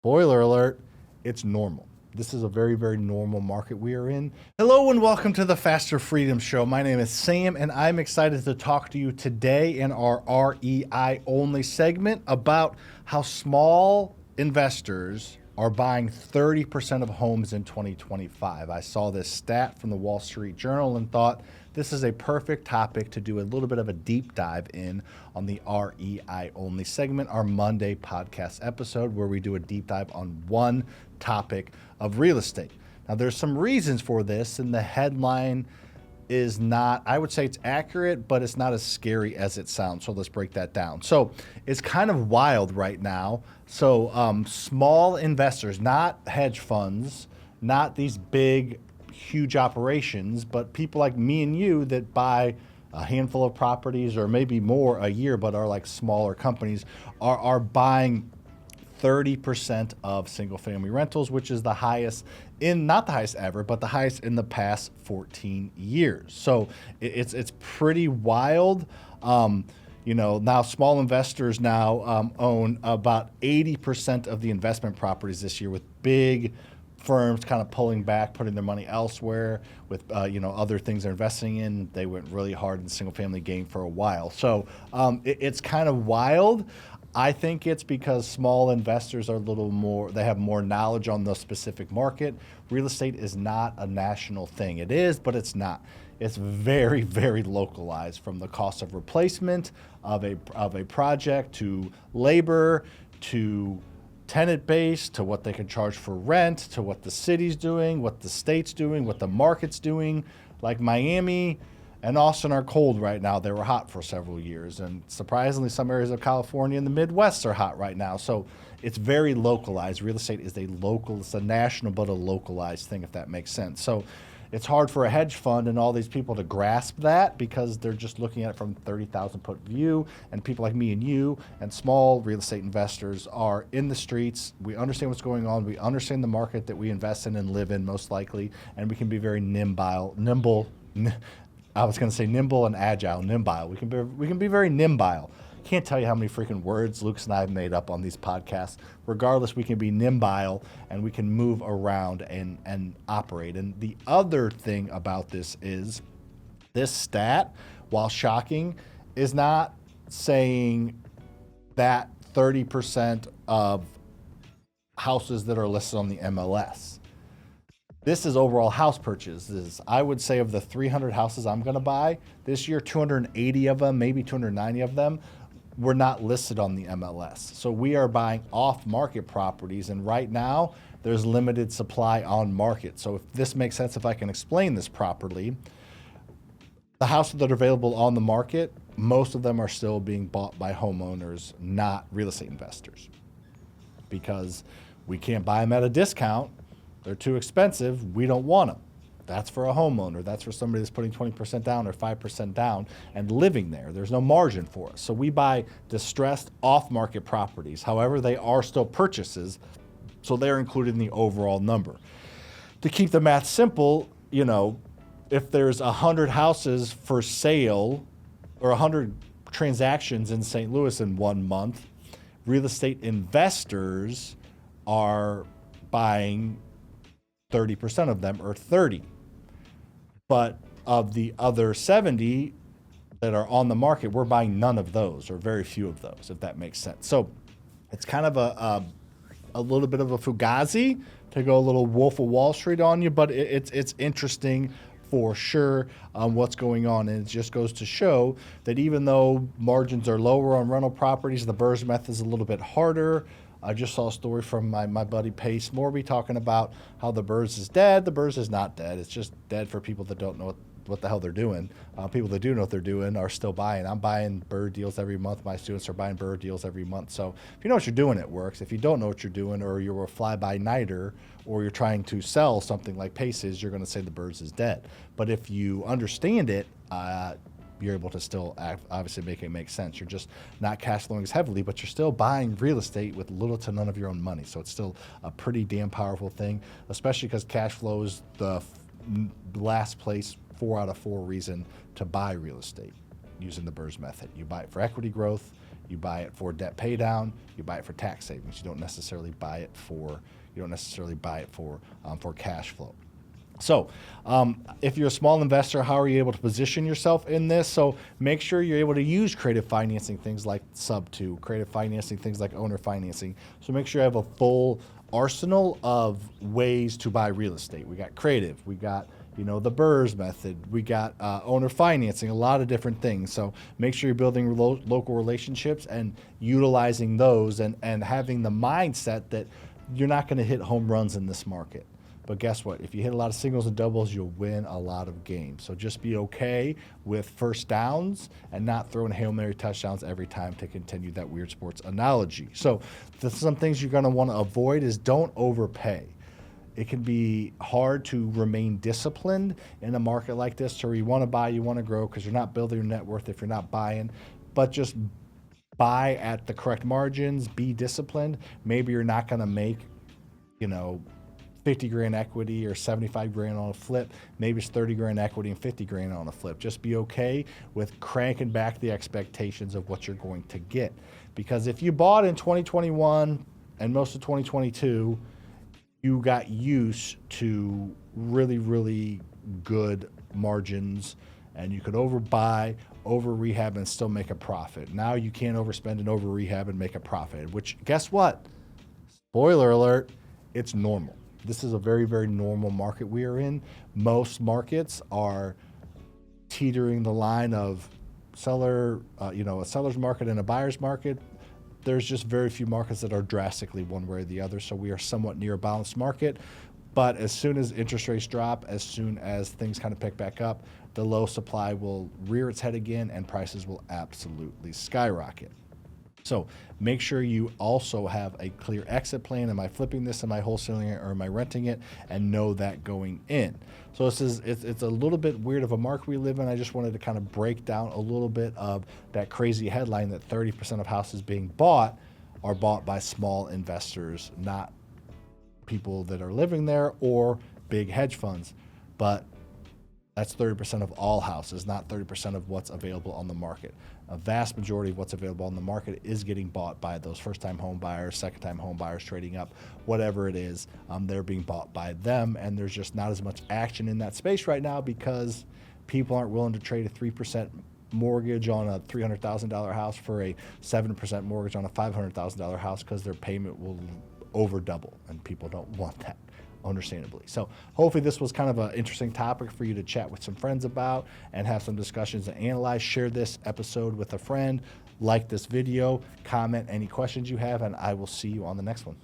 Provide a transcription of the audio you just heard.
Spoiler alert, it's normal. This is a very, very normal market we are in. Hello and welcome to the FasterFreedom Show. My name is Sam and I'm excited to talk to you today in our REI only segment about how small investors are buying 30% of homes in 2025. I saw this stat from the Wall Street Journal and thought this is a perfect topic to do a little bit of a deep dive in on the REI only segment, our Monday podcast episode, where we do a deep dive on one topic of real estate. Now, there's some reasons for this, and the headline is not, I would say it's accurate, but it's not as scary as it sounds. So let's break that down. So it's kind of wild right now. So small investors, not hedge funds, not these big, huge operations, but people like me and you that buy a handful of properties or maybe more a year, but are like smaller companies, are buying 30% of single family rentals, which is the highest not the highest ever, but the highest in the past 14 years. So it's pretty wild. Now small investors now own about 80% of the investment properties this year, with big firms kind of pulling back, putting their money elsewhere with other things they're investing in. They went really hard in the single family game for a while. So it's kind of wild. I think it's because small investors are a little more, they have more knowledge on the specific market. Real estate is not a national thing. It is, but it's not. It's very, very localized, from the cost of replacement of a project to labor to tenant base to what they can charge for rent to what the city's doing, what the state's doing, what the market's doing. Like Miami and Austin are cold right now. They were hot for several years. And surprisingly, some areas of California and the Midwest are hot right now. So it's very localized. Real estate is it's a national but a localized thing, if that makes sense. So it's hard for a hedge fund and all these people to grasp that because they're just looking at it from 30,000 foot view. And people like me and you and small real estate investors are in the streets. We understand what's going on. We understand the market that we invest in and live in, most likely. And we can be very nimble. I was going to say nimble and agile, nimble. We can be very nimble. Can't tell you how many freaking words Lucas and I have made up on these podcasts. Regardless, we can be nimble and we can move around and operate. And the other thing about this is this stat, while shocking, is not saying that 30% of houses that are listed on the MLS. This is overall house purchases. I would say of the 300 houses I'm going to buy this year, 280 of them, maybe 290 of them, were not listed on the MLS. So we are buying off-market properties, and right now there's limited supply on market. So if this makes sense, if I can explain this properly, the houses that are available on the market, most of them are still being bought by homeowners, not real estate investors, because we can't buy them at a discount. They're too expensive. We don't want them. That's for a homeowner. That's for somebody that's putting 20% down or 5% down and living there. There's no margin for us. So we buy distressed off-market properties. However, they are still purchases, so they're included in the overall number. To keep the math simple, if there's 100 houses for sale or 100 transactions in St. Louis in 1 month, real estate investors are buying 30% of them, or 30. But of the other 70 that are on the market, we're buying none of those, or very few of those, if that makes sense. So it's kind of a little bit of a fugazi, to go a little Wolf of Wall Street on you, but it's interesting for sure what's going on. And it just goes to show that even though margins are lower on rental properties, the BRRRR method is a little bit harder. I just saw a story from my buddy Pace Morby talking about how the BRRRR is dead. The BRRRR is not dead. It's just dead for people that don't know what the hell they're doing. People that do know what they're doing are still buying. I'm buying BRRRR deals every month. My students are buying BRRRR deals every month. So if you know what you're doing, it works. If you don't know what you're doing, or you're a fly-by-nighter, or you're trying to sell something like Pace is, you're going to say the BRRRR is dead. But if you understand it, you're able to still obviously make it make sense. You're just not cash flowing as heavily, but you're still buying real estate with little to none of your own money. So it's still a pretty damn powerful thing, especially because cash flow is the last place 4 out of 4 reason to buy real estate using the BRRRR method. You buy it for equity growth, You buy it for debt pay down. You buy it for tax savings. You don't necessarily buy it for for cash flow. So if you're a small investor, how are you able to position yourself in this? So make sure you're able to use creative financing, things like sub-2, creative financing, things like owner financing. So make sure you have a full arsenal of ways to buy real estate. We got creative, we got the BRRRR method, we got owner financing, a lot of different things. So make sure you're building local relationships and utilizing those and having the mindset that you're not going to hit home runs in this market. But guess what? If you hit a lot of singles and doubles, you'll win a lot of games. So just be okay with first downs and not throwing Hail Mary touchdowns every time, to continue that weird sports analogy. So some things you're going to want to avoid is don't overpay. It can be hard to remain disciplined in a market like this, so you want to buy, you want to grow, because you're not building your net worth if you're not buying. But just buy at the correct margins, be disciplined. Maybe you're not going to make, 50 grand equity or 75 grand on a flip. Maybe it's 30 grand equity and 50 grand on a flip. Just be okay with cranking back the expectations of what you're going to get. Because if you bought in 2021 and most of 2022, you got used to really, really good margins, and you could overbuy, over rehab, and still make a profit. Now you can't overspend and over rehab and make a profit, which, guess what? Spoiler alert, it's normal. This is a very, very normal market we are in. Most markets are teetering the line of a seller's market and a buyer's market. There's just very few markets that are drastically one way or the other. So we are somewhat near a balanced market. But as soon as interest rates drop, as soon as things kind of pick back up, the low supply will rear its head again and prices will absolutely skyrocket. So make sure you also have a clear exit plan. Am I flipping this? Am I wholesaling it, or am I renting it? And know that going in. So it's a little bit weird of a market we live in. I just wanted to kind of break down a little bit of that crazy headline that 30% of houses being bought are bought by small investors, not people that are living there or big hedge funds. But that's 30% of all houses, not 30% of what's available on the market. A vast majority of what's available on the market is getting bought by those first-time home buyers, second-time home buyers trading up, whatever it is. They're being bought by them, and there's just not as much action in that space right now because people aren't willing to trade a 3% mortgage on a $300,000 house for a 7% mortgage on a $500,000 house, because their payment will over double, and people don't want that, understandably. So hopefully this was kind of an interesting topic for you to chat with some friends about and have some discussions and analyze. Share this episode with a friend, like this video, comment any questions you have, and I will see you on the next one.